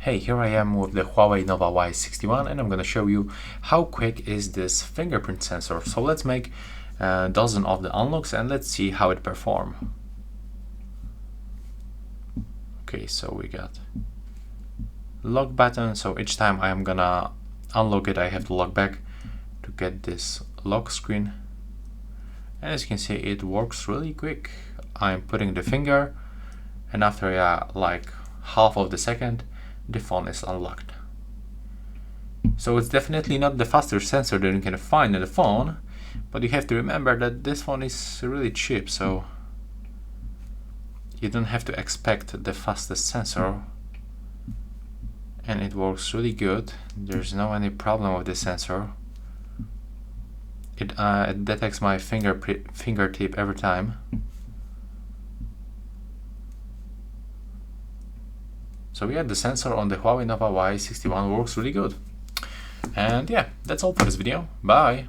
Hey, here I am with the Huawei Nova Y61 and I'm going to show you how quick is this fingerprint sensor. So let's make a dozen of the unlocks and let's see how it performs. Okay, so we got lock button, so each time I am gonna unlock it I have to lock back to get this lock screen. And as you can see, it works really quick. I'm putting the finger and after like half of the second the phone is unlocked. So it's definitely not the fastest sensor that you can find in the phone, but you have to remember that this phone is really cheap, so you don't have to expect the fastest sensor, and it works really good. There's no any problem with the sensor. It detects my fingertip every time. So yeah, the sensor on the Huawei Nova Y61 works really good. And yeah, that's all for this video. Bye!